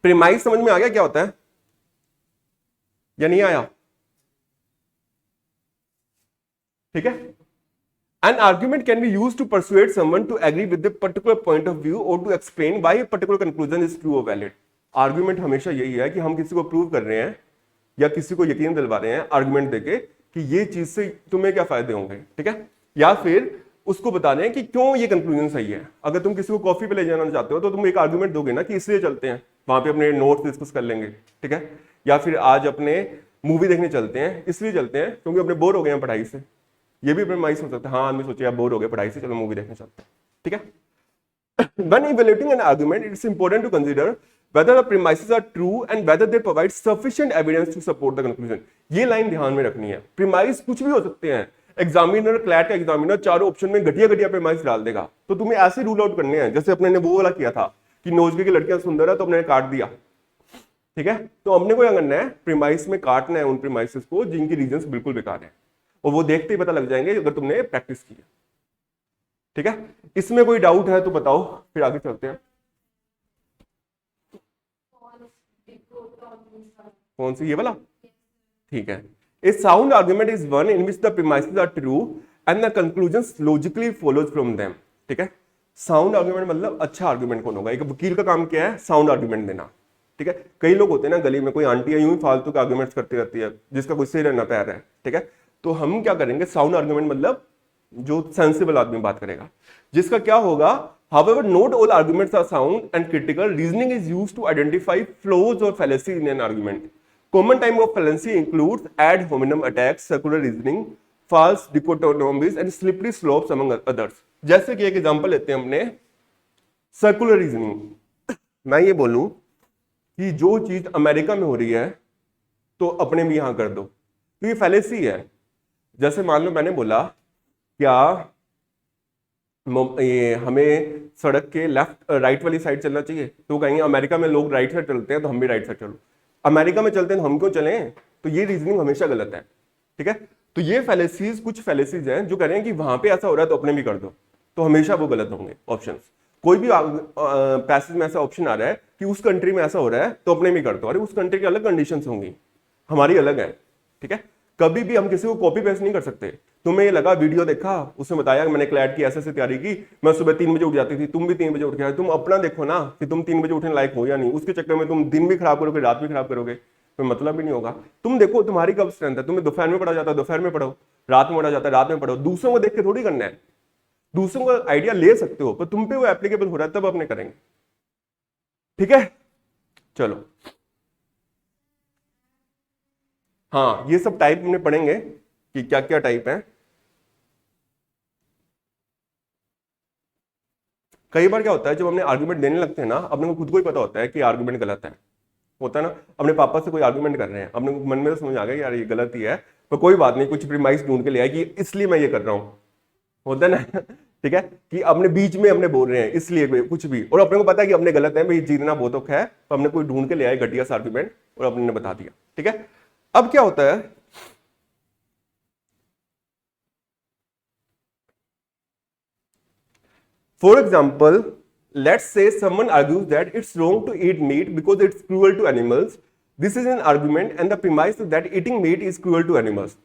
Premise समझ में आ गया क्या होता है या नहीं आया? ठीक है। An argument can be used to persuade someone to agree with a particular point of view or to explain why a particular conclusion is true or valid. Argument हमेशा यही है कि हम किसी को प्रूव कर रहे हैं या किसी को यकीन दिलवा रहे हैं आर्गुमेंट देके कि ये चीज से तुम्हें क्या फायदे होंगे, ठीक है, या फिर उसको बता रहे हैं कि क्यों ये कंक्लूजन सही है। अगर तुम किसी को कॉफी पे ले जाना चाहते हो तो तुम एक आर्गुमेंट दोगे ना कि इसलिए चलते हैं, वहां पे अपने नोट्स डिस्कस कर लेंगे, ठीक है, या फिर आज अपने मूवी देखने चलते हैं, इसलिए चलते हैं क्योंकि अपने बोर हो गए हैं पढ़ाई से। ये भी प्रेमाइस हो सकता है, हाँ आदमी सोचे आप बोर हो गए पढ़ाई से, चलो मूवी देखने चलते हैं, ठीक है। When evaluating an argument, it's important to consider whether the premises are true and whether they provide sufficient evidence to support the conclusion. ये लाइन ध्यान में रखनी है। प्रीमाइस कुछ भी हो सकते हैं। एग्जामिनर, क्लैट का एग्जामिनर चारों ऑप्शन में घटिया घटिया प्रीमाइस डाल देगा, तो तुम्हें ऐसे रूल आउट करने हैं जैसे अपने ने वो वाला किया था कि नोजगे की लड़कियां सुंदर है तो अपने काट दिया, ठीक है। तो अपने को क्या करना है, प्रीमाइस में काटना है उन प्रीमाइसेस को जिनकी रीजंस बिल्कुल बेकार है, और वो देखते ही पता लग जाएंगे अगर तुमने प्रैक्टिस की है, ठीक है। इसमें कोई डाउट है तो बताओ, फिर आगे चलते हैं। कौन सी, ये वाला? ठीक है। A sound argument is one in which the premises are true and the conclusions logically follows from them, ठीक है। साउंड आर्गुमेंट मतलब अच्छा आर्गुमेंट कौन होगा? एक वकील का काम क्या है? साउंड आर्गुमेंट देना, ठीक है। कई लोग होते हैं ना गली में, कोई आंटी है यूं ही फालतू के आर्गुमेंट्स करती रहती है जिसका कोई सिर ना पैर है, ठीक है। तो हम क्या करेंगे, साउंड आर्गुमेंट मतलब जो सेंसिबल आदमी बात करेगा, जिसका क्या होगा, however not all arguments are sound and critical. Reasoning is used to identify flaws or fallacies in an argument. Common type of fallacy includes ad hominem attacks, circular reasoning, false dichotomies and slippery slopes among others. जैसे कि एक example लेते हैं हमने circular reasoning. मैं ये बोलूं कि जो चीज अमेरिका में हो रही है तो अपने भी यहां कर दो, तो ये फैलेसी है। जैसे मान लो मैंने बोला क्या ये हमें सड़क के लेफ्ट राइट वाली साइड चलना चाहिए, तो कहेंगे अमेरिका में लोग राइट साइड चलते हैं तो हम भी राइट साइड चलो। अमेरिका में चलते हैं तो हम क्यों चलें? तो ये रीजनिंग हमेशा गलत है, ठीक है। तो ये फैलेसीज, कुछ फैलेसीज हैं जो कह रहे हैं कि वहां पे ऐसा हो रहा है तो अपने भी कर दो, तो हमेशा वो गलत होंगे ऑप्शंस। कोई भी पैसेज में ऐसा ऑप्शन आ रहा है कि उस कंट्री में ऐसा हो रहा है तो अपने भी कर दो, अरे उस कंट्री की अलग कंडीशंस होंगी, हमारी अलग है, ठीक है। कभी भी हम किसी को कॉपी पेस्ट नहीं कर सकते। तुम्हें ये लगा, वीडियो देखा, उसने बताया मैंने क्लैट की ऐसे तैयारी की, मैं सुबह 3 बजे उठ जाती थी, तुम भी 3 बजे उठ गए, तुम अपना देखो ना कि तुम 3 बजे उठने लायक हो या नहीं। उसके चक्कर में तुम दिन भी खराब करोगे, रात भी खराब करोगे, कोई मतलब भी नहीं होगा। तुम देखो तुम्हारी कब स्ट्रेंथ है, तुम्हें दोपहर में पढ़ा जाता है दोपहर में पढ़ो, रात में पढ़ा जाता है रात में पढ़ो। दूसरों को देख के थोड़ी करना है, दूसरों का आइडिया ले सकते हो पर तुम पे वो एप्लीकेबल हो रहा है तब अपने करेंगे, ठीक है। चलो हाँ, ये सब टाइप हमने पढ़ेंगे कि क्या क्या टाइप है। कई बार क्या होता है जब हमने आर्गुमेंट देने लगते हैं ना, अपने को खुद को ही पता होता है कि आर्गुमेंट गलत है, होता है ना। अपने पापा से कोई आर्गुमेंट कर रहे हैं, अपने मन में तो समझ आ गया यार ये गलत ही है, पर कोई बात नहीं, कुछ प्रीमाइस ढूंढ के ले आए कि इसलिए मैं ये कर रहा हूं, होता है ना ठीक है, कि अपने बीच में अपने बोल रहे हैं इसलिए कुछ भी, और अपने को पता है कि अपने गलत है, भाई जीतना बहुत औखा है, तो हमने कोई ढूंढ के ले आए घटिया सा आर्गुमेंट और अपने ने बता दिया, ठीक है। अब क्या होता है, for example, let's say someone argues that it's wrong to eat meat because it's cruel to animals. This is an argument and the premise is that eating meat is cruel to animals.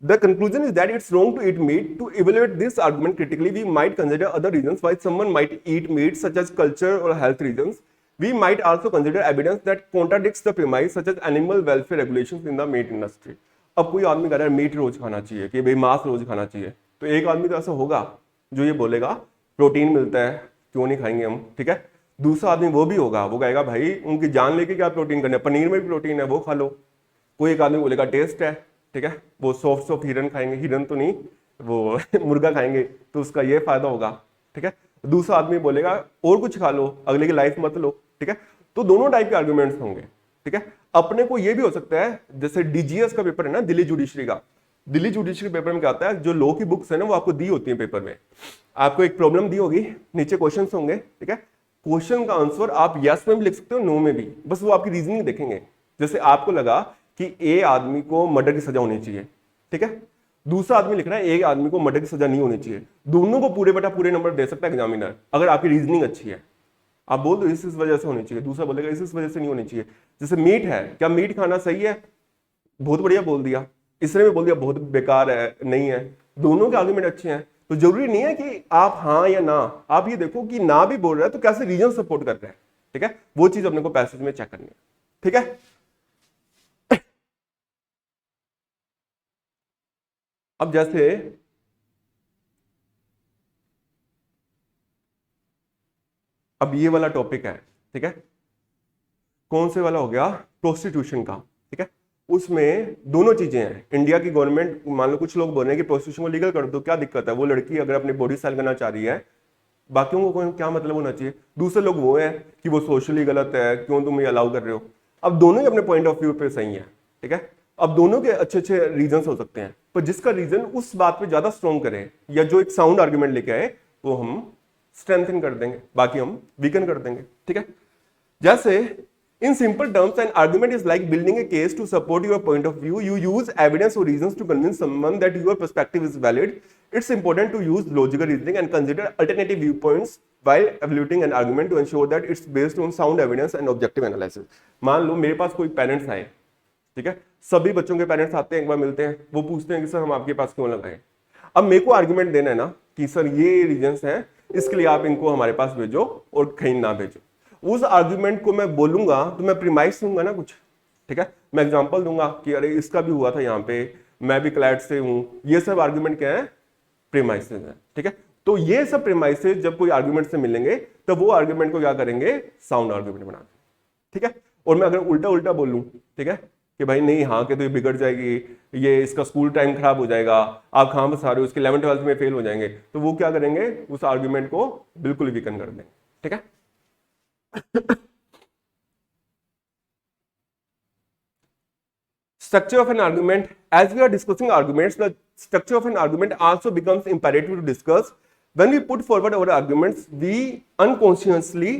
The conclusion is that it's wrong to eat meat. To evaluate this argument critically, we might consider other reasons why someone might eat meat, such as culture or health reasons. We might also consider evidence that contradicts the premise, such as animal welfare regulations in the meat industry. अब कोई आदमी कह रहा है meet रोज खाना चाहिए कि भाई मांस रोज खाना चाहिए, तो एक आदमी तो ऐसा होगा जो ये बोलेगा प्रोटीन मिलता है क्यों नहीं खाएंगे हम, ठीक है। दूसरा आदमी वो भी होगा, वो कहेगा भाई उनकी जान लेके क्या प्रोटीन करना है, पनीर में भी प्रोटीन है वो खा लो। कोई एक आदमी बोलेगा टेस्ट है, ठीक है, वो सॉफ्ट हिरन खाएंगे, हिरन तो नहीं वो मुर्गा खाएंगे तो उसका ये फायदा होगा, ठीक है। दूसरा आदमी बोलेगा और कुछ खा लो, अगले की लाइफ मत लो, ठीक है। तो दोनों टाइप के आर्गुमेंट्स होंगे, ठीक है। अपने को ये भी हो सकता है, जैसे डीजीएस का पेपर है ना, दिल्ली जुडिशरी का, दिल्ली जुडिशरी पेपर में क्या आता है, जो लॉ की बुक्स है ना वो आपको दी होती है पेपर में, आपको एक प्रॉब्लम दी होगी, नीचे क्वेश्चंस होंगे, ठीक है। क्वेश्चन का आंसर आप यस में भी लिख सकते हो, नो में भी, बस वो आपकी रीजनिंग देखेंगे। जैसे आपको लगा कि ए आदमी को मर्डर की सजा होनी चाहिए, ठीक है, दूसरा आदमी लिख रहा है ए आदमी को मर्डर की सजा नहीं होनी चाहिए, दोनों को पूरे बटा पूरे नंबर दे सकता है एग्जामिनर अगर आपकी रीजनिंग अच्छी है, आप बोल दो इस वजह से होनी चाहिए, दूसरा बोलेगा इस वजह से नहीं होनी चाहिए। जैसे मीट है, क्या मीट खाना सही है? बहुत बढ़िया बोल दिया, इसने भी बोल दिया बहुत बेकार है, नहीं है। दोनों के आर्गुमेंट अच्छे हैं, तो जरूरी नहीं है कि आप हाँ या ना, आप ये देखो कि ना भी बोल रहा है तो कैसे रीजन सपोर्ट कर रहे हैं, ठीक है, वो चीज अपने को पैसेज में चेक करनी है, ठीक है। अब जैसे अब ये वाला टॉपिक है, ठीक है, कौन से वाला हो गया, प्रोस्टिट्यूशन का, ठीक है। उसमें दोनों चीजें हैं, इंडिया की गवर्नमेंट, मान लो कुछ लोग बोल रहे हैं कि प्रोस्टिट्यूशन को लीगल कर दो, क्या दिक्कत है, वो लड़की अगर अपनी बॉडी सेल करना चाह रही है, बाकियों को कोई क्या मतलब होना चाहिए। दूसरे लोग वो है कि वो सोशली गलत है, क्यों तुम ये अलाउ कर रहे हो। अब दोनों ही अपने पॉइंट ऑफ व्यू पे सही है, ठीक है। अब दोनों के अच्छे अच्छे रीजन हो सकते हैं, पर जिसका रीजन उस बात पे ज्यादा स्ट्रॉन्ग करे या जो एक साउंड आर्ग्यूमेंट लेके आए, वो हम स्ट्रेंथन कर देंगे, बाकी हम वीकन कर देंगे, ठीक है। जैसे in simple terms, an argument is like building a case to support your point of view. You use evidence or reasons to convince someone that your perspective is valid. It's important to use logical reasoning and consider alternative viewpoints while evaluating an argument to ensure that it's based on sound evidence and objective analysis. मान लो मेरे पास कोई parents आए, ठीक है, सभी बच्चों के parents आते हैं, एक बार मिलते हैं, वो पूछते हैं कि सर हम आपके पास क्यों लगाए। अब मेरे को आर्गुमेंट देना है ना कि सर ये रीजंस हैं, इसके लिए आप इनको हमारे पास भेजो और कहीं ना भेजो। उस आर्गुमेंट को मैं बोलूंगा तो मैं प्रीमाइस दूंगा ना कुछ, ठीक है, मैं एग्जांपल दूंगा कि अरे इसका भी हुआ था यहाँ पे, मैं भी क्लैट से हूं, ये सब आर्गुमेंट क्या है, प्रीमाइसेस है, ठीक है। तो ये सब प्रीमाइसेस जब कोई आर्गुमेंट से मिलेंगे तो वो आर्गुमेंट को क्या करेंगे, साउंड आर्गुमेंट बना देंगे, ठीक है। और मैं अगर उल्टा उल्टा बोलूं, ठीक है, कि भाई नहीं हाँ के तो ये बिगड़ जाएगी, ये इसका स्कूल टाइम खराब हो जाएगा, आप कहां बसा रहे हो, इसके 11th 12th में फेल हो जाएंगे, तो वो क्या करेंगे, उस आर्गुमेंट को बिल्कुल वीकन कर देंगे, ठीक है। Structure of an argument. As we are discussing arguments, the structure of an argument also becomes imperative to discuss. When we put forward our arguments, we unconsciously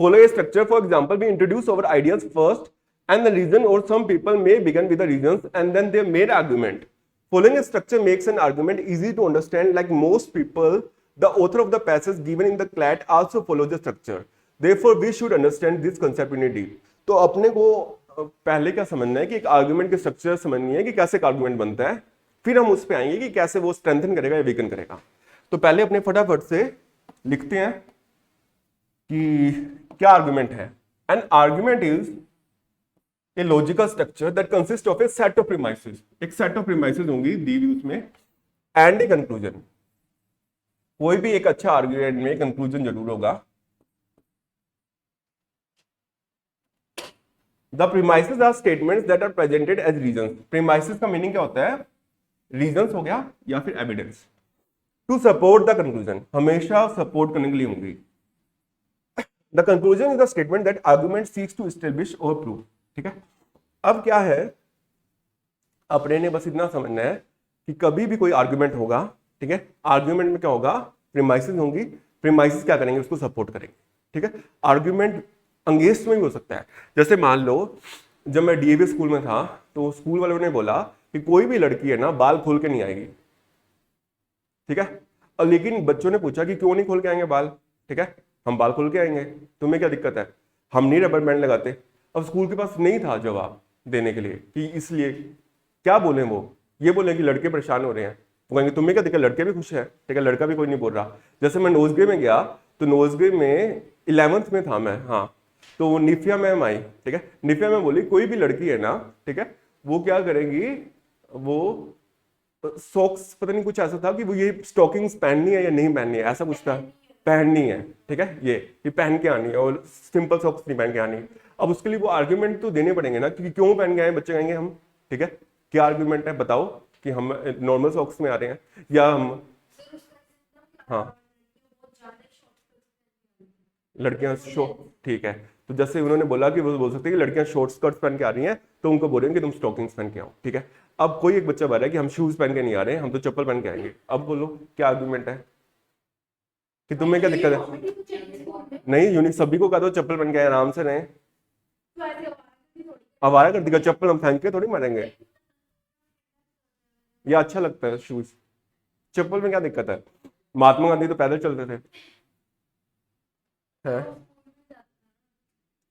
follow a structure. For example, we introduce our ideas first and the reason, or some people may begin with the reasons and then their main argument. Following a structure makes an argument easy to understand. Like most people, the author of the passage given in the CLAT also follows the structure. Therefore, we should understand this concept in deep. तो अपने को पहले क्या समझना है कि एक argument के स्ट्रक्चर समझनी है कि कैसे एक आर्गुमेंट बनता है, फिर हम उस पे आएंगे कि कैसे वो स्ट्रेंथन करेगा या वीकन करेगा। तो पहले अपने फटाफट से लिखते हैं कि क्या आर्गुमेंट है। An argument is a logical structure that consist of a set of premises, एक सेट ऑफ प्रीमाइसेस होंगी दी हुई उसमें, एंड ए कंक्लूजन। कोई भी एक अच्छा आर्गुमेंट में कंक्लूजन जरूर होगा। The premises are statements that are presented as reasons. Premises का मीनिंग क्या होता है, रीजंस हो गया या फिर evidence. To support the conclusion, हमेशा सपोर्ट करने के लिए होंगी। The conclusion is the statement that argument seeks to establish और प्रूव, ठीक है। अब क्या है, अपने ने बस इतना समझना है कि कभी भी कोई आर्गुमेंट होगा, ठीक है, आर्गुमेंट में क्या होगा, प्रीमाइसेस होंगी, प्रीमाइसेस क्या करेंगे, उसको सपोर्ट करेंगे, ठीक है। आर्गुमेंट अंगेंस्ट में भी हो सकता है। जैसे मान लो जब मैं डीएवी स्कूल में था तो स्कूल वालों ने बोला कि कोई भी लड़की है ना बाल खोल के नहीं आएगी, ठीक है। और लेकिन बच्चों ने पूछा कि क्यों नहीं खोल के आएंगे बाल, ठीक है, हम बाल खोल के आएंगे, तुम्हें क्या दिक्कत है, हम नहीं रबर बैंड लगाते। अब स्कूल के पास नहीं था जवाब देने के लिए कि इसलिए क्या बोले, वो ये बोले कि लड़के परेशान हो रहे हैं, वो कहेंगे तुम्हें क्या दिक्कत, लड़के भी खुश है, ठीक है, लड़का भी कोई नहीं बोल रहा। जैसे मैं नोजगे में गया तो नोजगे में 11th में था मैं, हाँ, तो निफिया मैम आई, ठीक है, निफिया मैम बोली कोई भी लड़की है ना, ठीक है, वो क्या करेगी, वो सॉक्स, पता नहीं कुछ ऐसा था कि वो ये स्टॉकिंग्स पहननी है या नहीं पहननी है, ऐसा कुछ था, पहननी है, ठीक है, ये पहन के आनी है और सिंपल सॉक्स नहीं पहन के आनी। अब उसके लिए वो आर्ग्यूमेंट तो देने पड़ेंगे ना कि क्यों पहन के आए, बच्चे कहेंगे हम, ठीक है, क्या आर्ग्यूमेंट है बताओ कि हम नॉर्मल सॉक्स में आ रहे हैं या हम, हाँ लड़कियां शो, ठीक है, तो जैसे उन्होंने बोला कि वो बोल सकते हैं कि लड़कियां शॉर्ट स्कर्ट्स पहन के आ रही हैं तो उनको बोल रहे हैं कि तुम स्टॉकिंग्स पहन के आओ, ठीक है। अब कोई एक बच्चा बोल रहा है कि हम शूज पहन के नहीं आ रहे हैं, हम तो चप्पल पहन के आएंगे। अब बोलो क्या आर्गुमेंट है कि तुम्हें क्या दिक्कत है, नहीं यूनिक सभी को कह दो चप्पल पहन के आए, आराम से रहे, आवारा कर देगा, चप्पल हम फेंक के थोड़ी मारेंगे, या अच्छा लगता है शूज, चप्पल में क्या दिक्कत है। महात्मा गांधी तो पैदल चलते थे, हैं?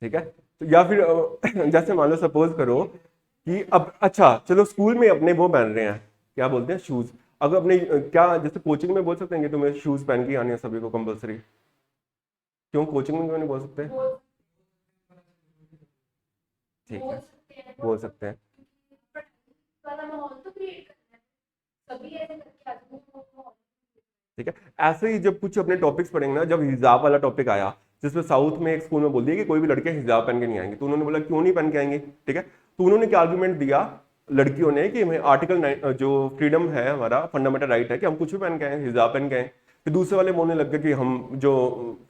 ठीक है। तो या फिर जैसे मान लो सपोज करो कि अब अच्छा चलो स्कूल में अपने वो पहन रहे हैं, क्या बोलते हैं, शूज। अगर अपने क्या जैसे कोचिंग में बोल सकते हैं कि तुम्हें शूज पहन के आने हैं सभी को कंपलसरी, क्यों कोचिंग में क्यों नहीं बोल सकते? ठीक है, बोल सकते हैं। ठीक है। ऐसे ही जब कुछ अपने टॉपिक्स पढ़ेंगे ना, जब हिजाब वाला टॉपिक आया, जिसमें साउथ में एक स्कूल में बोल दिया कि कोई भी लड़कियां हिजाब पहन के नहीं आएंगी, तो उन्होंने बोला क्यों नहीं पहन के आएंगी? ठीक है। तो उन्होंने क्या आर्गुमेंट दिया लड़कियों ने कि हमें आर्टिकल जो फ्रीडम है, हमारा फंडामेंटल राइट है कि हम कुछ भी पहन के आए, हिजाब पहन के आए। फिर दूसरे वाले बोलने लग गए कि हम जो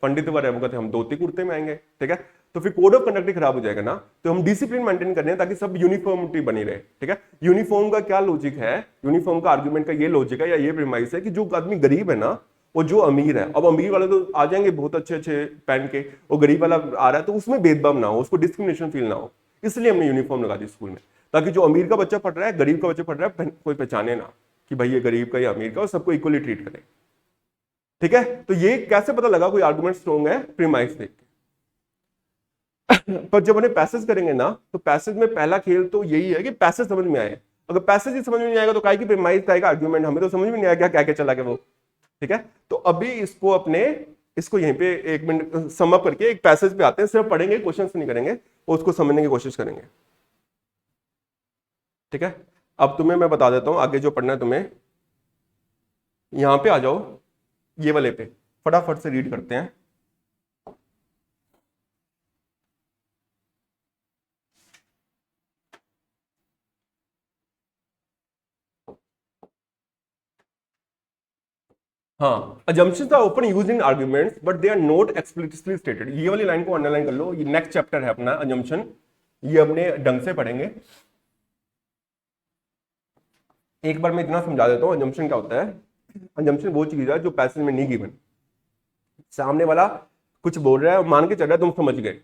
पंडित व रहे थे हम धोती कुर्ते में आएंगे। ठीक है। तो फिर कोड ऑफ कंडक्ट ही खराब हो जाएगा ना। तो हम डिसिप्लिन मेंटेन कर रहे हैं ताकि सब यूनिफॉर्मिटी बनी रहे। ठीक है। यूनिफॉर्म का क्या लॉजिक है, यूनिफॉर्म का आर्गुमेंट का ये लॉजिक है या ये प्रीमाइस है कि जो आदमी गरीब है ना, वो जो अमीर है, अब अमीर वाले तो आ जाएंगे बहुत अच्छे अच्छे पहन के, वो गरीब वाला आ रहा है तो उसमें भेदभाव ना हो, उसको डिस्क्रिमिनेशन फील ना हो। इसलिए हमने यूनिफॉर्म लगा दी स्कूल में, ताकि जो अमीर का बच्चा पढ़ रहा है, गरीब का बच्चा पढ़ रहा है, कोई पहचाने ना कि भाई ये गरीब का या अमीर का, और सबको इक्वली ट्रीट करें। ठीक है। तो ये कैसे पता लगा कोई आर्गुमेंट स्ट्रॉन्ग है? प्रीमाइस देख के। पर जब उन्हें पैसेज करेंगे ना, तो पैसेज में पहला खेल तो यही है कि पैसेज समझ में आए। अगर पैसेज ही समझ में नहीं आएगा तो काय की प्रीमाइस, काय का आर्गुमेंट? हमें तो समझ में नहीं आया क्या क्या चला गया वो। ठीक है। तो अभी इसको अपने इसको यहीं पे 1 मिनट सम अप करके एक पैसेज पे आते हैं, सिर्फ पढ़ेंगे, क्वेश्चंस नहीं करेंगे, और उसको समझने की कोशिश करेंगे। ठीक है। अब तुम्हें मैं बता देता हूं आगे जो पढ़ना है तुम्हें। यहां पे आ जाओ, ये वाले पे फटाफट से रीड करते हैं। हाँ, assumptions are often used in arguments but they are not explicitly stated। ये वाली लाइन को अंडरलाइन कर लो, ये नेक्स्ट चैप्टर है अपना assumption, ये अपने ढंग से पढ़ेंगे। एक बार मैं इतना समझा देता हूँ assumption क्या होता है। assumption वो चीज है जो पैसेज में नहीं गिवन, सामने वाला कुछ बोल रहा है और मान के चल रहा है तुम समझ गए,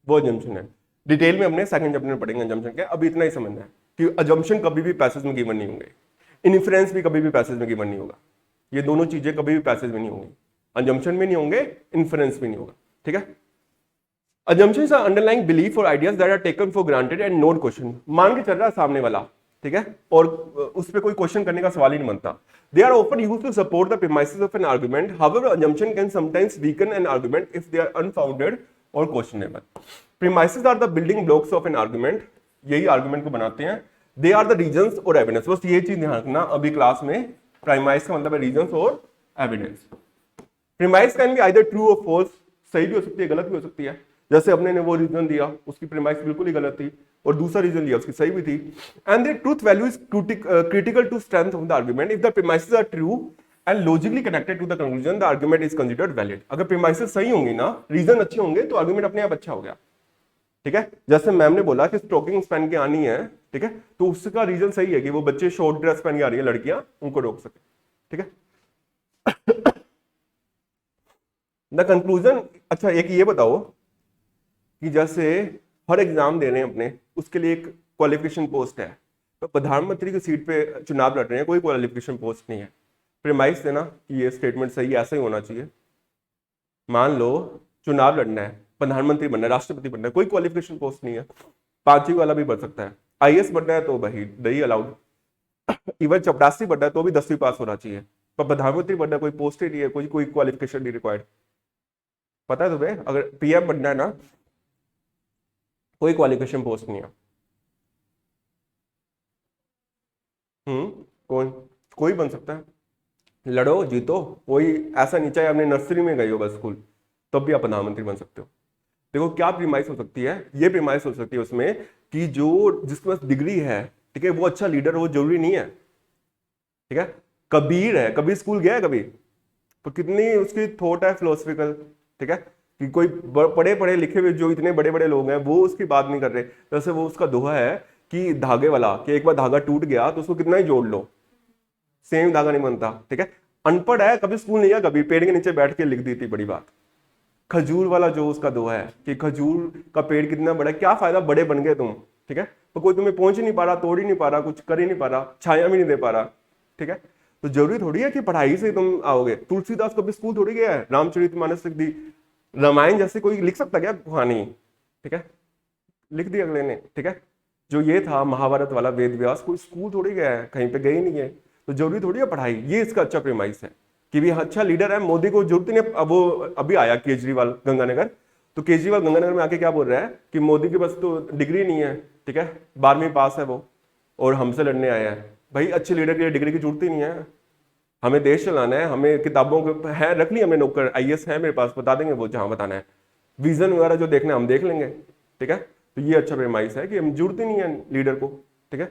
वो assumption है। डिटेल में अपने सेकंड चैप्टर में पढ़ेंगे assumption क्या, अभी इतना ही समझना है कि assumption कभी भी पैसेज में गिवन नहीं होंगे, इन्फ्रेंस भी कभी भी पैसेज में गिवन नहीं होगा। ये दोनों चीजें कभी भी पैसेज में नहीं होंगी, assumption में नहीं होंगे, इन्फ्रेंस भी नहीं होगा। ठीक है। assumptions are underlying belief or ideas that are taken for granted and not questioned। मान के चल रहा है सामने वाला, ठीक है, और उस पर कोई क्वेश्चन करने का सवाल ही नहीं बनता। They are often used to support the premises of an argument. However, assumption can sometimes weaken an argument if they are unfounded or questionable। Premises are the building blocks of an argument। यही argument को बनाते हैं। They are the reasons or evidence। बस ये चीज ध्यान रखना अभी क्लास में, प्रीमाइस का मतलब है रीजंस और evidence. Premise can be either true और फॉल्स, सही भी हो सकती है, गलत भी हो सकती है। जैसे अपने ने वो रीजन दिया, उसकी प्रीमाइस बिल्कुल ही गलत थी, और दूसरा रीजन दिया उसकी सही भी थी। And the truth value is critical to strength of the argument. If the premises are true and logically connected to the conclusion, the argument is considered valid. अगर प्रीमाइसेस सही होंगी ना, रीजन अच्छे होंगे, तो आर्गुमेंट अपने आप अच्छा हो गया। ठीक है। जैसे मैम ने बोला कि स्टॉकिंग्स पहन के आनी है, ठीक है, तो उसका रीजन सही है कि वो बच्चे शॉर्ट ड्रेस पहन के आ रही है लड़कियां, उनको रोक सके। ठीक है। द कंक्लूजन, अच्छा एक ये बताओ कि जैसे हर एग्जाम दे रहे हैं अपने, उसके लिए एक क्वालिफिकेशन पोस्ट है, तो प्रधानमंत्री की सीट पे चुनाव लड़ रहे हैं, कोई क्वालिफिकेशन पोस्ट नहीं है। प्रीमाइस देना कि ये स्टेटमेंट सही, ऐसा ही होना चाहिए। मान लो चुनाव लड़ना है, प्रधानमंत्री बनना है, राष्ट्रपति बनना है, कोई क्वालिफिकेशन पोस्ट नहीं है, 5वीं वाला भी बन सकता है। आईएएस बनना है तो भाई दही अलाउड, इवन चपरासी बनना है तो भी 10वीं पास होना चाहिए। पर प्रधानमंत्री बनना कोई पोस्ट ही नहीं है, कोई कोई क्वालिफिकेशन नहीं रिक्वायर्ड। पता है तुम्हें, अगर पीएम बनना है ना, कोई क्वालिफिकेशन पोस्ट नहीं है। कोई कोई बन सकता है, लड़ो जीतो, कोई ऐसा नहीं, चाहे आपने नर्सरी में गए हो बस स्कूल, तब भी आप प्रधानमंत्री बन सकते हो। देखो क्या प्रीमाइस हो सकती है, ये प्रीमाइस हो सकती है उसमें कि जो जिसके पास डिग्री है, ठीक है, वो अच्छा लीडर, वो जरूरी नहीं है। ठीक है। कबीर है, कबीर स्कूल गया है कभी, तो कितनी उसकी थॉट है फिलोसफिकल। ठीक है। कि कोई पढ़े पढ़े लिखे हुए जो इतने बड़े बड़े लोग हैं वो उसकी बात नहीं कर रहे। जैसे वो उसका दोहा है कि धागे वाला, कि एक बार धागा टूट गया तो उसको कितना ही जोड़ लो, सेम धागा नहीं बनता। ठीक है। अनपढ़ है, कभी स्कूल नहीं गया, कभी पेड़ के नीचे बैठ के लिख दी थी बड़ी बात। खजूर वाला जो उसका दोहा है कि खजूर का पेड़ कितना बड़ा है, क्या फायदा बड़े बन गए तुम, ठीक है, तो कोई तुम्हें पहुंच ही नहीं पा रहा, तोड़ ही नहीं पा रहा, कुछ कर ही नहीं पा रहा, छाया भी नहीं दे पा रहा। ठीक है। तो जरूरी थोड़ी है कि पढ़ाई से तुम आओगे। तुलसीदास कभी स्कूल थोड़ी गया है, रामचरितमानस लिख दी, रामायण जैसे कोई लिख सकता क्या कहानी, ठीक है, लिख दी अगले ने, ठीक है। जो ये था महाभारत वाला वेद व्यास, कोई स्कूल थोड़ी गया है, कहीं पे गए ही नहीं है, तो जरूरी थोड़ी है पढ़ाई। ये इसका अच्छा प्रेमाइस है कि भी अच्छा लीडर है, मोदी को जरूरत ही नहीं। अब वो अभी आया केजरीवाल गंगानगर, तो केजरीवाल गंगानगर में आके क्या बोल रहा है कि मोदी के पास तो डिग्री नहीं है, ठीक है, 12वीं पास है वो और हमसे लड़ने आया है। भाई अच्छे लीडर के लिए डिग्री की जरूरत ही नहीं है, हमें देश चलाना है, हमें किताबों के है रख ली हमने नौकर, आईएएस है मेरे पास, बता देंगे वो जहां बताना है, विजन वगैरह जो देखना है हम देख लेंगे, ठीक है। तो ये अच्छा प्रेमाइस है कि हम जरूरत ही नहीं है लीडर को, ठीक है।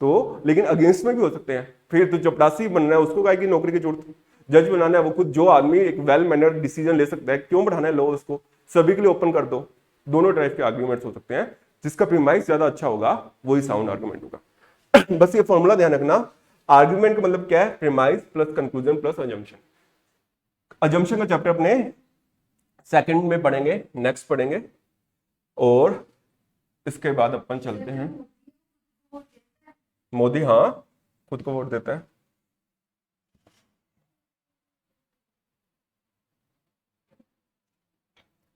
तो लेकिन अगेंस्ट में भी हो सकते हैं, फिर तो चपरासी बनना है उसको, की नौकरी की जरूरत, जज बनाना है वो खुद, जो आदमी एक वेल मैनर्ड डिसीजन ले सकता है, क्यों बढ़ाना है लो उसको, सभी के लिए ओपन कर दो। दोनों टाइप के आर्ग्यूमेंट्स हो सकते हैं, जिसका प्रीमाइस ज्यादा अच्छा होगा वही साउंड आर्ग्यूमेंट होगा। बस ये फॉर्मूला ध्यान रखना, आर्ग्यूमेंट का मतलब क्या है, premise plus conclusion plus assumption. Assumption का चैप्टर अपने सेकंड में पढ़ेंगे, नेक्स्ट पढ़ेंगे, और इसके बाद अपन चलते हैं मोदी, हाँ खुद को वोट देता है।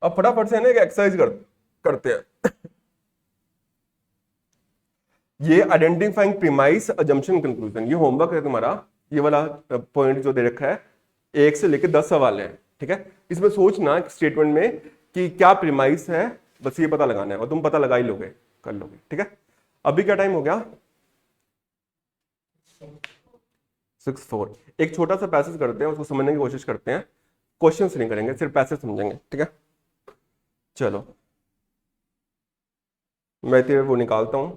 अब फटाफट से ना एक एक्सरसाइज करते हैं। ये आइडेंटिफाइंग प्रीमाइस अजम्पशन कंक्लूजन, ये होमवर्क है तुम्हारा, ये वाला पॉइंट जो दे रखा है, 1 से लेकर 10 सवाल है, ठीक है। इसमें सोचना स्टेटमेंट में कि क्या प्रीमाइस है, बस ये पता लगाना है, और तुम पता लगा ही लोगे, कर लोगे, ठीक है। अभी क्या टाइम हो गया, 6:04। एक छोटा सा पैसेज करते हैं, उसको समझने की कोशिश करते हैं, क्वेश्चन नहीं करेंगे, सिर्फ पैसेज समझेंगे, ठीक है। चलो मैं तेरे वो निकालता हूं।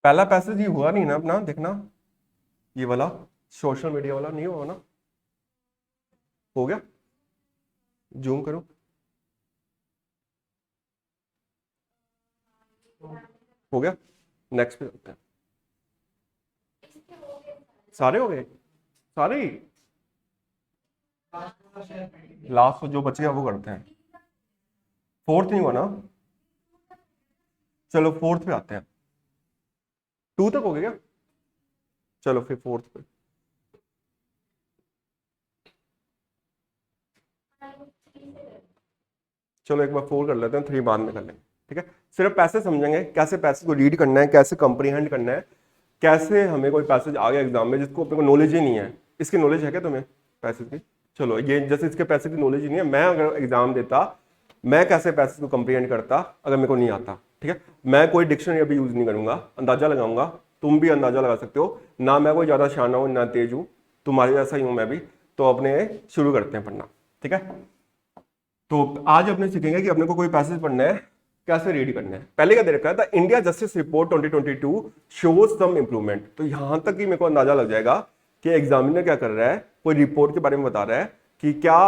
पहला पैसेज ये हुआ नहीं ना अपना, देखना ये वाला सोशल मीडिया वाला नहीं हुआ ना, हो गया, जूम करो, हो गया, नेक्स्ट पे चलते हैं। सारे हो गए, सारे ही, लास्ट जो बच गया वो करते हैं। फोर्थ नहीं हुआ ना, चलो फोर्थ पे आते हैं। 2 तक हो गया क्या, चलो फिर फोर्थ पे। चलो एक बार 4 कर लेते हैं, 3 बाद में कर लेंगे, ठीक है। सिर्फ पैसे समझेंगे, कैसे पैसे को रीड करना है, कैसे कंप्रीहेंड करना है, कैसे हमें कोई पैसेज आ गया एग्जाम में जिसको अपने को नॉलेज ही नहीं है, इसकी नॉलेज है क्या तुम्हें पैसेज की, चलो ये जैसे इसके पैसे की नॉलेज ही नहीं है, मैं अगर एग्जाम देता, मैं कैसे पैसेज को कंप्रीहेंड करता अगर मेरे को नहीं आता, ठीक है। मैं कोई डिक्शनरी अभी यूज नहीं करूंगा, अंदाजा लगाऊंगा, तुम भी अंदाजा लगा सकते हो ना, मैं कोई ज्यादा शाना हूं ना तेज हूं, तुम्हारे जैसा ही हूं मैं भी। तो अपने शुरू करते हैं पढ़ना, ठीक है। तो आज अपने सीखेंगे कि अपने को कोई पैसेज पढ़ना है, कैसे रीड करना है। पहले क्या दे रखा है, the India justice report 2022 shows some improvement. तो यहां तक ही मेरे को अंदाजा लग जाएगा कि एग्जामिनर क्या कर रहा है, कोई रिपोर्ट के बारे में बता रहा है कि क्या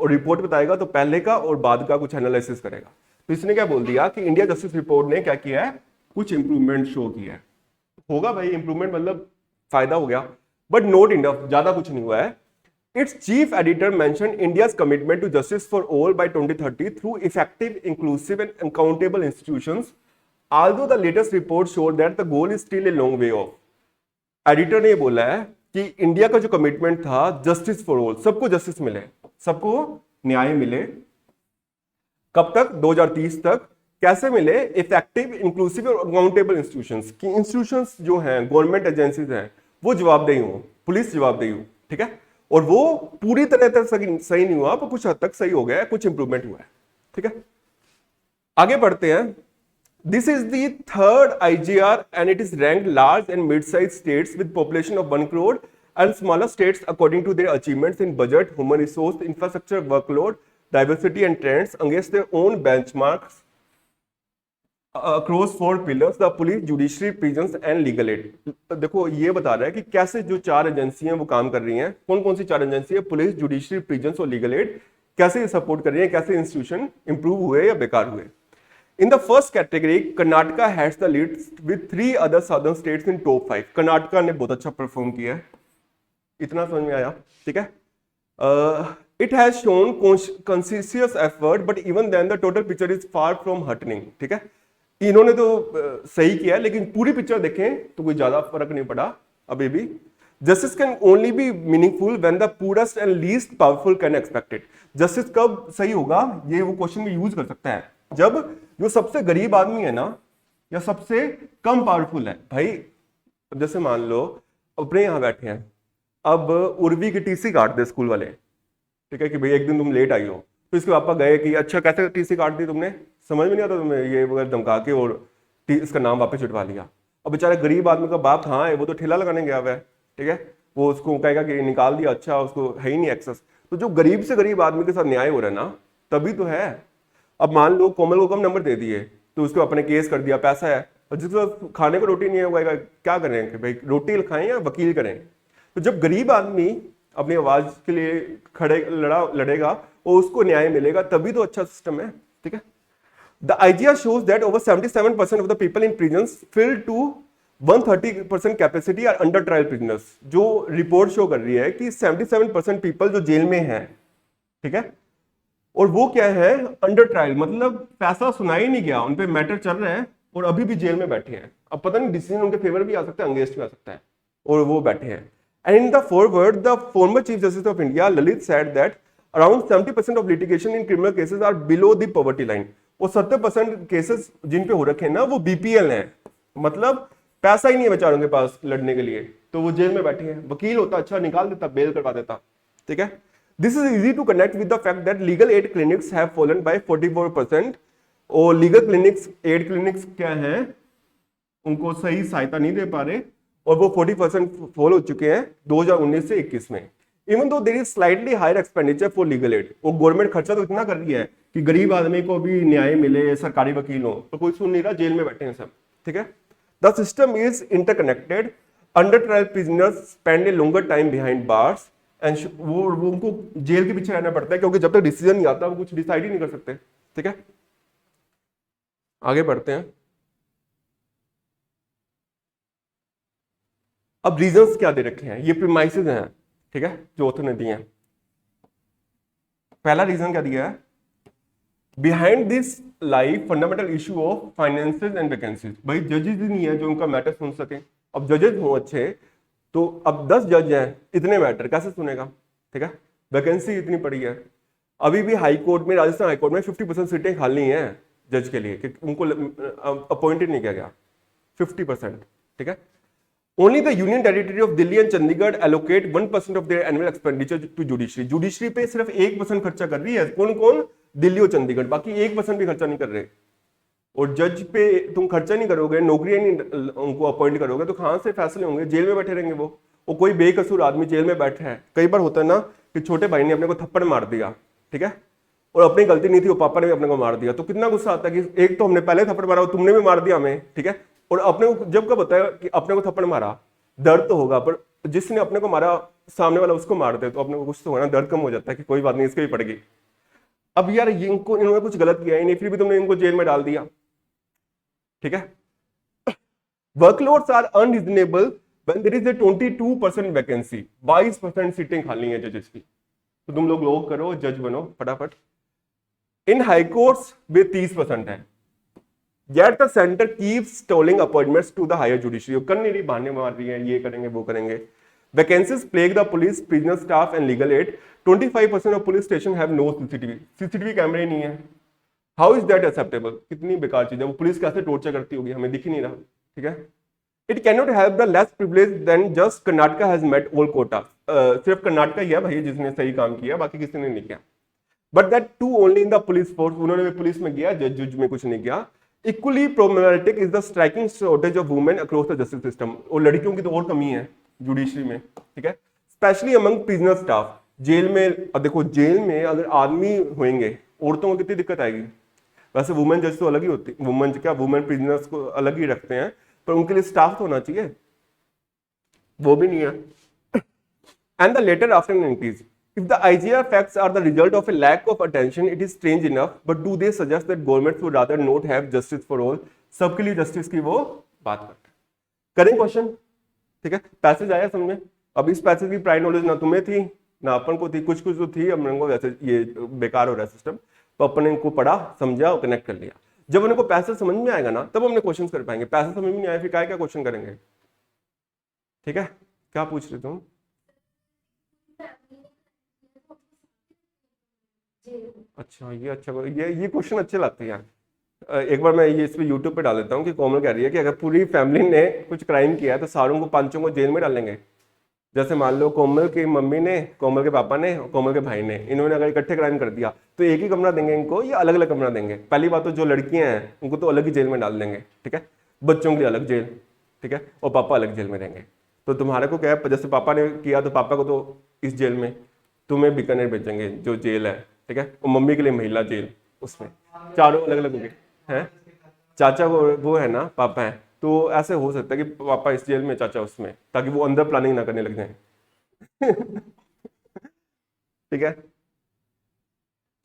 रिपोर्ट बताएगा तो पहले का और बाद का कुछ एनालिसिस करेगा। तो इसने क्या बोल दिया कि इंडिया जस्टिस रिपोर्ट ने क्या किया है, कुछ इंप्रूवमेंट शो किया है। होगा भाई इंप्रूवमेंट, मतलब फायदा हो गया, बट नॉट इनफ, ज्यादा कुछ नहीं हुआ है। Its chief editor mentioned India's commitment to justice for all by 2030 through effective, inclusive, and accountable institutions. Although the latest report showed that the goal is still a long way off. Editor ने बोला है कि India का जो commitment था justice for all, सबको justice मिले, सबको न्याय मिले, कब तक, 2030 तक। कैसे मिले, इफेक्टिव, इंक्लूसिव और अकाउंटेबल इंस्टीट्यूशंस की, इंस्टीट्यूशंस जो हैं, गवर्नमेंट एजेंसीज हैं, वो जवाबदेही हो, पुलिस जवाबदेही हो, ठीक है। और वो पूरी तरह तक सही नहीं हुआ, पर कुछ हद तक सही हो गया है, कुछ इंप्रूवमेंट हुआ है, ठीक है। आगे बढ़ते हैं। This is the third IGR and it is ranked large and mid size states with population of 1 crore and smaller states according to their achievements in budget, human resource, infrastructure, workload, diversity and trends against their own benchmarks across 4 pillars, the police, judiciary, prisons and legal aid. देखो ये बता रहा है कि कैसे जो 4 agency हैं वो काम कर रही हैं, कौन कौन सी 4 एजेंसी है, पुलिस, जुडिशरी, प्रिजन्स और लीगल एड, कैसे सपोर्ट कर रही है, कैसे इंस्टीट्यूशन इंप्रूव हुए या बेकार हुए. In the first category, Karnataka has the lead with 3 other southern states in top 5. Karnataka ने बहुत अच्छा परफॉर्म किया है, इतना समझ में आया, ठीक है. It has shown conscientious effort, but even then the total picture is far from heartening. ठीक है, इन्होंने तो सही किया, लेकिन पूरी पिक्चर देखें तो कोई ज्यादा फर्क नहीं पड़ा अभी भी. Justice can only B meaningful when the purest and least powerful can expect it. Justice कब सही होगा, ये वो क्वेश्चन में यूज कर सकता है, जब जो सबसे गरीब आदमी है ना या सबसे कम पावरफुल है. भाई जैसे मान लो अपने यहाँ बैठे हैं, अब उर्वी की टीसी काट दे स्कूल वाले, ठीक है, कि भाई एक दिन तुम लेट आई हो, तो इसके पापा गए कि अच्छा कैसे टीसी काट दी तुमने, समझ में नहीं आता तुम्हें, ये वगैरह धमका के और इसका नाम वापस छुटवा लिया. अब बेचारा गरीब आदमी का बाप कहाँ है, वो तो ठेला लगाने गया हुआ है, ठीक है, वो उसको कहेगा कि निकाल दिया, अच्छा उसको है ही नहीं एक्सेस. तो जो गरीब से गरीब आदमी के साथ न्याय हो रहा है ना, तभी तो है. अब मान लो कोमल को कम नंबर दे दिए, तो उसको अपने केस कर दिया, पैसा है, और जिसको खाने को रोटी नहीं होगा क्या करें कि भाई रोटी खाएं या वकील करें. तो जब गरीब आदमी अपनी आवाज के लिए लड़ेगा और उसको न्याय मिलेगा, तभी तो अच्छा सिस्टम है, ठीक है. The idea shows that over 77% of the people in prisons filled to 130% capacity are under trial prisoners. जो रिपोर्ट शो कर रही है कि 77% पीपल जो जेल में हैं, ठीक है, और वो क्या है, अंडर ट्रायल, मतलब फैसला सुना ही नहीं गया, उन पे मैटर चल रहा है और अभी भी जेल में बैठे हैं. अब पता नहीं डिसीजन उनके फेवर भी आ सकता है, अगेंस्ट भी आ सकता है, और वो बैठे हैं. And in the foreword, the former Chief Justice of India, Lalit, said that around 70% of litigation in criminal cases are below the poverty line. वो 70% केसेस जिन पे हो रखे हैं ना, वो बीपीएल हैं, मतलब पैसा ही नहीं है बेचारों के पास लड़ने के लिए, तो वो जेल में बैठे हैं. वकील होता अच्छा निकाल देता, बेल करवा देता, ठीक है. This is easy to connect with the fact that legal aid clinics have fallen by 44%. और लीगल क्लिनिक्स, एड क्लिनिक्स क्या है, उनको सही सहायता नहीं दे पा रहे, और वो 40% फॉल हो चुके हैं 2019 से 21 में. Even though there is slightly higher expenditure for legal aid. वो गवर्नमेंट खर्चा तो इतना कर रही है कि गरीब आदमी को भी न्याय मिले, सरकारी वकील हो, तो कोई सुन नहीं रहा, जेल में बैठे हैं सब, ठीक है. The system is interconnected. Under trial prisoners spend a longer time behind bars and वो उनको जेल के पीछे रहना पड़ता है, क्योंकि जब तक डिसीजन नहीं आता वो कुछ डिसाइड ही नहीं कर सकते, ठीक है. आगे बढ़ते हैं. अब रीजंस क्या दे रखे हैं, ये प्रीमाइसेस हैं, ठीक है, जो ऑथर ने दिए हैं. पहला रीजन क्या दिया है, behind this lie fundamental issue of finances and vacancies. भाई जजेस ही नहीं है जो उनका मैटर सुन सके. अब जजेस हो अच्छे, तो अब 10 जज हैं, इतने मैटर कैसे सुनेगा, ठीक है. वैकेंसी इतनी पड़ी है, अभी भी हाई कोर्ट में, राजस्थान हाई कोर्ट में 50% सीटें खाली हैं जज के लिए, कि उनको अपॉइंटेड नहीं किया गया, 50%, ठीक है. Only the Union Territory of Delhi and Chandigarh allocate 1% of their annual expenditure to judiciary. Judiciary पे सिर्फ 1% खर्चा कर रही है. कौन कौन, दिल्ली और चंडीगढ़, बाकी 1% भी खर्चा नहीं कर रहे. और जज पे तुम खर्चा नहीं करोगे, नौकरियां नहीं उनको अपॉइंट करोगे, तो कहां से फैसले होंगे, जेल में बैठे रहेंगे वो. और कोई बेकसूर आदमी जेल में बैठा है. कई बार होता है ना कि छोटे भाई ने अपने को थप्पड़ मार दिया, ठीक है, और अपनी गलती नहीं थी, वो पापा ने भी अपने को मार दिया, तो कितना गुस्सा आता है कि एक तो हमने पहले थप्पड़ मारा, तुमने भी मार दिया हमें, ठीक है. और अपने को जब कब होता है कि अपने को थप्पड़ मारा, दर्द तो होगा, पर जिसने अपने को मारा सामने वाला उसको मार दे तो अपने को कुछ तो होना, दर्द कम हो जाता है कि कोई बात नहीं, इसके भी पड़ेगी. अब यार इन्होंने कुछ गलत किया ही नहीं, फिर भी तुमने इनको जेल में डाल दिया, ठीक है. Workloads are unreasonable when there is a 22% vacancy. 22% सीटें खाली हैं जजेस की, तो तुम लोग करो, जज बनो फटाफट. इन हाई कोर्ट्स में 30% है. Yet the center keeps stalling appointments to the higher judiciary. कर नहीं रही, बहाने मार रही है, ये करेंगे वो करेंगे. Vacancies plague the police, prisoner staff and legal aid. 25% of police stations have no CCTV. CCTV कैमरे नहीं है. How is that acceptable? कितनी बेकार चीज है. वो पुलिस कैसे टॉर्चर करती होगी, हमें दिख ही नहीं रहा, ठीक है. It cannot help the less privileged than just Karnataka has met all quota. सिर्फ कर्नाटका ही है भाई जिसने सही काम किया, बाकी किसी ने नहीं किया. But that too only in the police force. उन्होंने पुलिस में किया, जज में कुछ नहीं किया. Equally problematic is the striking shortage of women across the justice system. और लड़कियों की तो और कमी है जुडिशरी में, ठीक है. Especially among prisoner staff. Jail में, अब देखो जेल में अगर आदमी होंगे, औरतों को कितनी दिक्कत आएगी। वैसे वुमेन जज तो अलग ही होती, वुमेन क्या, वुमेन प्रिजनर्स को अलग ही रखते हैं, पर उनके लिए स्टाफ तो होना चाहिए, वो भी नहीं है। And the later after an increase. If the IGR facts are the result of a lack of attention, it is strange enough, but do they suggest that governments would rather not have justice for all? सबके लिए justice की वो बात करते हैं। करें question, ठीक है। पैसेज आया समझ में। अब इस पैसेज की प्रायर नॉलेज ना तुम्हें थी ना अपन को थी, कुछ कुछ तो थी, अपन को वैसे ये बेकार हो रहा है सिस्टम, तो अपन ने इनको पढ़ा, समझा और कनेक्ट कर लिया। जब उनको पैसेज समझ में आएगा ना, तब हमने क्वेश्चन कर पाएंगे। पैसेज समझ में नहीं आया फिर क्या क्वेश्चन करेंगे, ठीक है। क्या पूछ रहे तुम? अच्छा ये क्वेश्चन अच्छे लगते हैं यार। एक बार मैं ये इस पे यूट्यूब पे डाल देता हूँ कि कोमल कह रही है कि अगर पूरी फैमिली ने कुछ क्राइम किया है तो सारों को, पांचों को जेल में डालेंगे। जैसे मान लो कोमल की मम्मी ने, कोमल के पापा ने, कोमल के भाई ने, इन्होंने अगर इकट्ठे क्राइम कर दिया तो एक ही कमरा देंगे इनको या अलग अलग कमरा देंगे? पहली बात तो जो लड़कियां हैं उनको तो अलग ही जेल में डाल देंगे, ठीक है। बच्चों के लिए अलग जेल, ठीक है, और पापा अलग जेल में रहेंगे। तो तुम्हारे को क्या है, जैसे पापा ने किया तो पापा को तो इस जेल में, तुम्हें बीकानेर भेजेंगे जो जेल है, ठीक है, और मम्मी के लिए महिला जेल, उसमें चारों अलग अलग होंगे हैं। चाचा वो है ना, पापा है, तो ऐसे हो सकता है कि पापा इस जेल में, चाचा उसमें, ताकि वो अंदर प्लानिंग ना करने लग जाए। ठीक है,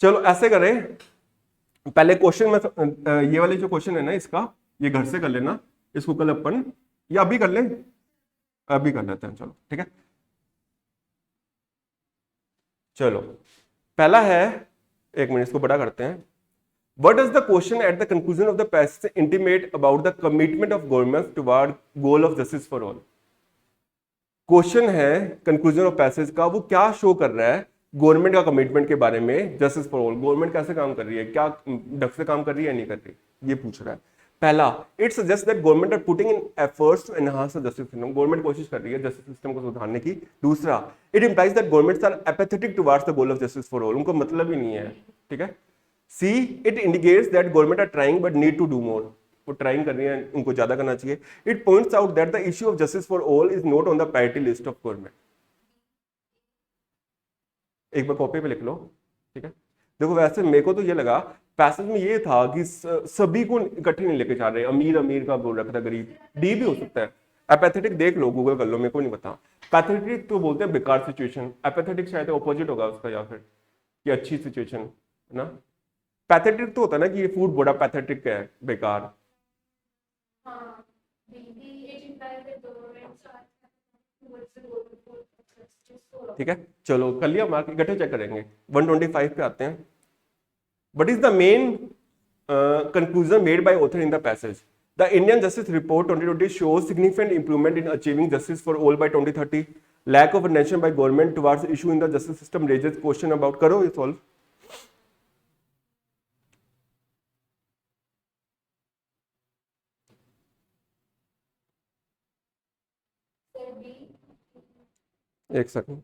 चलो ऐसे करें। पहले क्वेश्चन में ये वाले जो क्वेश्चन है ना, इसका ये घर से कर लेना, इसको कल अपन या अभी कर लें, अभी कर लेते हैं, चलो ठीक है। चलो पहला है, एक मिनट इसको बड़ा करते हैं। What does the question at the conclusion of the passage intimate about the commitment of governments toward goal of justice for all? Question है कंक्लूजन ऑफ पैसेज का, वो क्या शो कर रहा है गवर्नमेंट का कमिटमेंट के बारे में, जस्टिस फॉर ऑल। गवर्नमेंट कैसे काम कर रही है, क्या ढंग से काम कर रही है, नहीं कर रही, ये पूछ रहा है। पहला, it suggest that government are putting in efforts to enhance the justice system. Government कोशिश कर रही है जस्टिस सिस्टम को सुधारने की। दूसरा, it implies that governments are apathetic towards the goal of justice for all. उनको मतलब ही नहीं है, ठीक है। C, it indicates that government are trying but need to do more. वो ट्राइंग कर रही है, उनको ज्यादा करना चाहिए। It points out that the issue of justice for all is not on the priority list of government. एक बार कॉपी पे लिख लो, ठीक है। देखो वैसे मेरे को तो ये लगा पैसेज में ये था कि सभी को इकट्ठे नहीं लेके जा रहे, अमीर अमीर का बोल रखा था, गरीब डी भी हो सकता है। एपैथेटिक देख लो, गूगल कर लो, मेरे को नहीं पता। पैथेटिक तो बोलते हैं बेकार सिचुएशन, एपैथेटिक शायद ऑपोजिट होगा उसका, या फिर कि अच्छी सिचुएशन है ना। पैथेटिक तो होता है ना कि ये फूड बड़ा पैथेटिक है, बेकार। ठीक है, चलो कर लिया मार्क, इकट्ठे चेक करेंगे। 125 पे आते हैं। What is the main conclusion made by author in the passage? The Indian Justice Report 2020 shows significant improvement in achieving justice for all by 2030. Lack of attention by government towards the issue in the justice system raises question about, करो ये solve. एक second,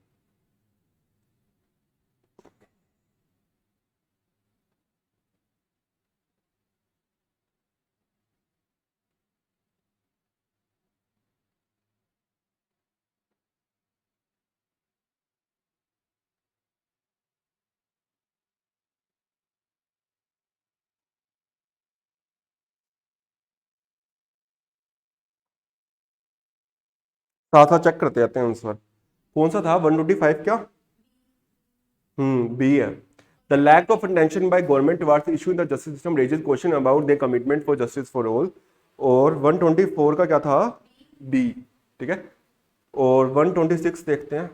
साथ साथ check करते जाते हैं answer. कौन सा था 125 क्या? बी है। The lack of attention by government towards issue in the justice system raises question about their commitment for justice for all. और 124 का क्या था? बी, ठीक है। और 126 देखते हैं।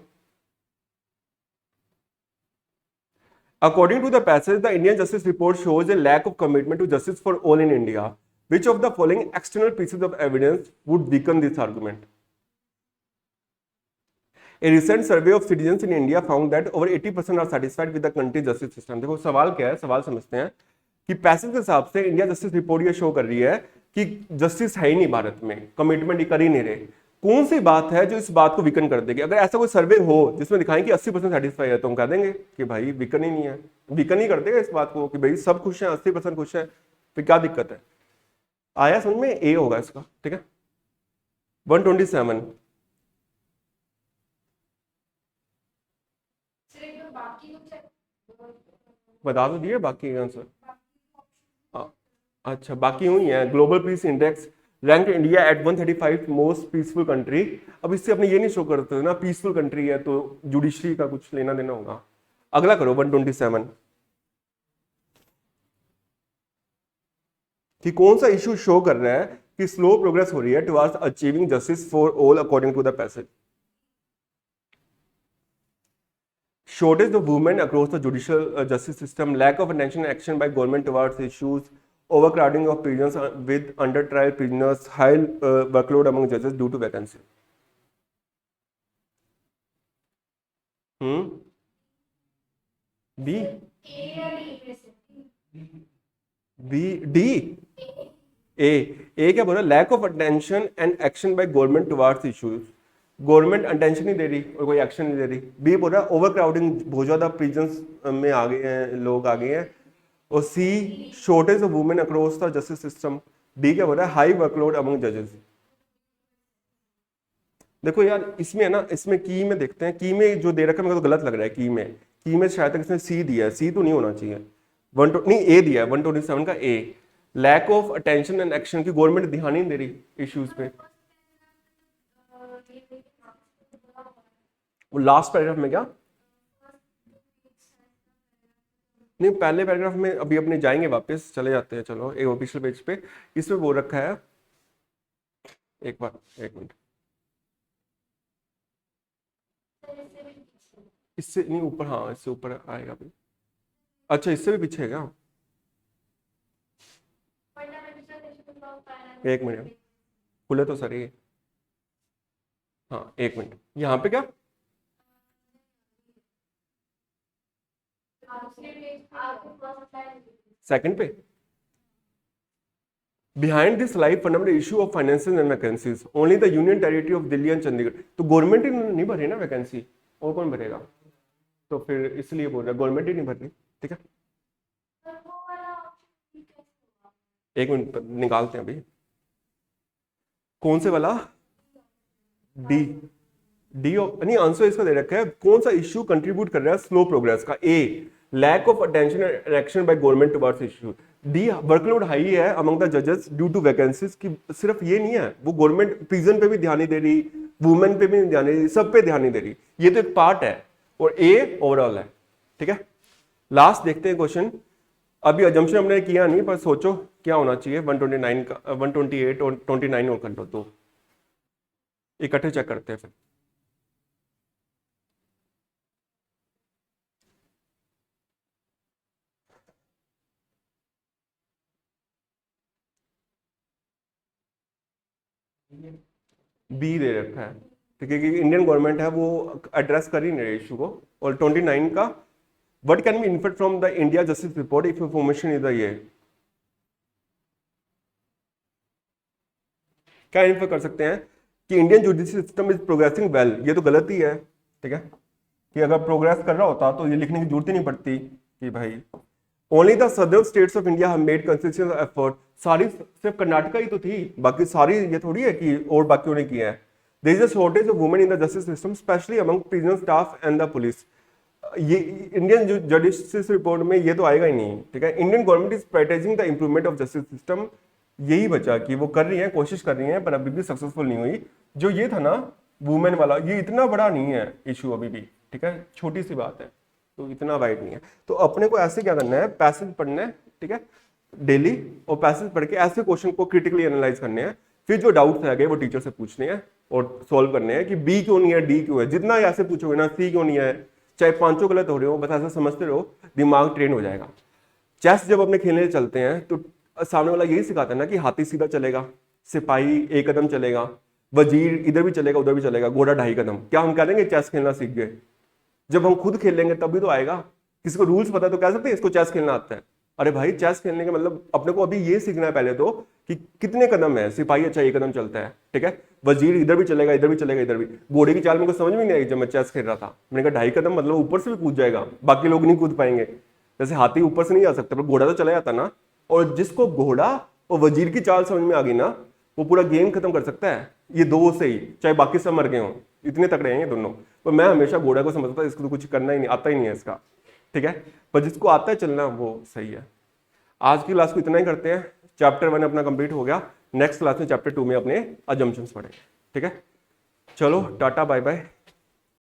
According to the passage, the Indian Justice Report shows a lack of commitment to justice for all in India. Which of the following external pieces of evidence would weaken this argument? A recent survey of citizens in India found that over 80% are satisfied with the country's justice system. देखो सवाल क्या है, सवाल समझते हैं कि passage के हिसाब से इंडिया जस्टिस रिपोर्ट ये शो कर रही है कि जस्टिस है ही नहीं भारत में, कमिटमेंट ही कर ही नहीं रहे। कौन सी बात है जो इस बात को वीकन कर देगी? अगर ऐसा कोई सर्वे हो जिसमें दिखाएं कि 80% सेटिस्फाई है, तो हम कह देंगे कि भाई वीकन ही नहीं है, वीकन ही कर देगा इस बात को कि भाई सब खुश हैं, 80% खुश है, फिर क्या दिक्कत है? आया समझ में? ए होगा इसका, ठीक है। 127, बता तो दिए बाकी आंसर। अच्छा बाकी हुई है। Global peace index rank India at 135 most peaceful country. अब इससे अपने ये नहीं शो करते ना पीसफुल कंट्री है तो जुडिशरी का कुछ लेना देना होगा। अगला करो 127 कि कौन सा इशू शो कर रहा है कि स्लो प्रोग्रेस हो रही है towards achieving justice for all according to the passage. shortage of women across the judicial justice system, lack of attention and action by government towards issues, overcrowding of prisons with under trial prisoners, high workload among judges due to vacancy. B B D A क्या बोल रहा है? Lack of attention and action by government towards issues. Government attention नहीं दे रही और कोई action नहीं दे रही। बी बोल रहा है ओवर क्राउडिंग, बहुत ज्यादा प्रिजन्स में आ गए हैं, लोग आ गए हैं। और C shortage of women across the justice system. D क्या बोल रहा है? हाई वर्कलोड अमंग जजेस। देखो यार इसमें है ना, इसमें की में देखते हैं, की में जो दे रखा है मेरे को तो गलत लग रहा है। की में शायद तक इसमें सी दिया है, सी तो नहीं होना चाहिए। नहीं ए दिया है 127 का A. Lack of attention and action की गवर्नमेंट ध्यान ही नहीं दे रही इश्यूज पे। वो लास्ट पैराग्राफ में क्या? नहीं पहले पैराग्राफ में अभी अपने जाएंगे, वापस चले जाते हैं। चलो एक पिछले पेज पे इसमें वो रखा है, एक बार एक मिनट। इससे नहीं ऊपर, हाँ इससे ऊपर आएगा अभी। अच्छा इससे भी पीछे है क्या? एक मिनट खुले तो सर ये, हाँ एक मिनट यहाँ पे क्या? सेकंड पे behind this live fundamental issue of financial and vacancies only the union territory of Delhi and Chandigarh. तो गवर्नमेंट ही नहीं भर रही ना वैकेंसी, और कौन भरेगा? तो फिर इसलिए बोल रहा है गवर्नमेंट ही नहीं भर रही। ठीक है एक मिनट निकालते हैं अभी। कौन से वाला? डी डी नहीं आंसर इसका दे रखा है। कौन सा इश्यू कंट्रीब्यूट कर रहा है स्लो प्रोग्रेस का? A lack of attention and action by government towards issue. D workload high है अमंग द जजेस ड्यू टू वैकेंसीज की। सिर्फ ये नहीं है, वो गवर्नमेंट प्रिजन पे भी ध्यान नहीं दे रही, वुमेन पे भी नहीं ध्यान दे रही, सब पे ध्यान नहीं दे रही। ये तो एक पार्ट है और ए ओवरऑल है। ठीक है लास्ट देखते हैं क्वेश्चन। अभी अजम्पशन हमने किया नहीं, पर सोचो क्या होना चाहिए। 129 का 128 और 29 और कर लो, तो इकट्ठे चेक करते हैं फिर। बी दे रखा है, ठीक है, क्योंकि इंडियन गवर्नमेंट है वो एड्रेस कर ही नहीं रही इशू को। और 29 का what can be inferred from the India justice report if information is ये क्या इन्फर कर सकते हैं कि Indian judicial system is progressing well. ये तो गलत ही है। ठीक है कि अगर प्रोग्रेस कर रहा होता तो ये लिखने की जरूरत ही नहीं पड़ती कि भाई only the southern states of India have made consistent effort. सारी सिर्फ कर्नाटका ही तो थी, बाकी सारी ये थोड़ी है कि और बाकियों ने किया है। There is a shortage of women in the justice system especially among prison staff and the police. ये इंडियन जुडिशियल रिपोर्ट में ये तो आएगा ही नहीं। ठीक है Indian government is prioritising the improvement of justice system. यही बचा कि वो कर रही है, कोशिश कर रही है, पर अभी भी सक्सेसफुल नहीं हुई। जो ये था ना वुमेन वाला, ये इतना बड़ा नहीं है इशू अभी भी। ठीक है छोटी सी बात है, तो इतना वाइड नहीं है। तो अपने को ऐसे क्या करना है, पैसेज पढ़ना है। ठीक है डेली, और पैसेज पढ़ के ऐसे क्वेश्चन को क्रिटिकली एनालाइज करने हैं। फिर जो डाउट्स रह गए वो टीचर से पूछने हैं और सॉल्व करने हैं कि बी क्यों नहीं है, डी क्यों है। जितना ऐसे पूछोगे ना, सी क्यों नहीं है, चाहे पांचों गलत हो रहे हो, बस ऐसा समझते रहो, दिमाग ट्रेन हो जाएगा। चेस जब अपने खेलने चलते हैं तो सामने वाला यही सिखाता है ना कि हाथी सीधा चलेगा, सिपाही एक कदम चलेगा, वजीर इधर भी चलेगा उधर भी चलेगा, घोड़ा 2.5 कदम। क्या हम कह देंगे चेस खेलना सीख गए? जब हम खुद खेल लेंगे तभी तो आएगा। किसी को रूल्स पता तो कह सकते हैं इसको चेस खेलना आता है। अरे भाई चेस खेलने का मतलब अपने को अभी ये सीखना है पहले तो कि कितने कदम है। सिपाही अच्छा 1 कदम चलता है, ठीक है, वजीर इधर भी चलेगा इधर भी चलेगा इधर भी। घोड़े की चाल मेरे को समझ में नहीं आई जब मैं चेस खेल रहा था। मैंने कहा 2.5 कदम मतलब ऊपर से भी कूद जाएगा, बाकी लोग नहीं कूद पाएंगे। जैसे हाथी ऊपर से नहीं आ सकता, पर घोड़ा तो चला जाता ना। और जिसको घोड़ा और वजीर की चाल समझ में आ गई ना, वो पूरा गेम खत्म कर सकता है। ये दो से ही, चाहे बाकी सब मर गए हों, इतने तकड़े हैं ये दोनों। पर मैं हमेशा घोड़ा को समझता था, इसको तो कुछ करना ही नहीं आता ही नहीं है इसका। ठीक है, पर जिसको आता है चलना वो सही है। आज की क्लास को इतना ही करते हैं। चैप्टर 1 अपना कंप्लीट हो गया। नेक्स्ट क्लास में चैप्टर 2 में अपने अजम्पशंस पढ़ेंगे। ठीक है, चलो टाटा बाय बाय।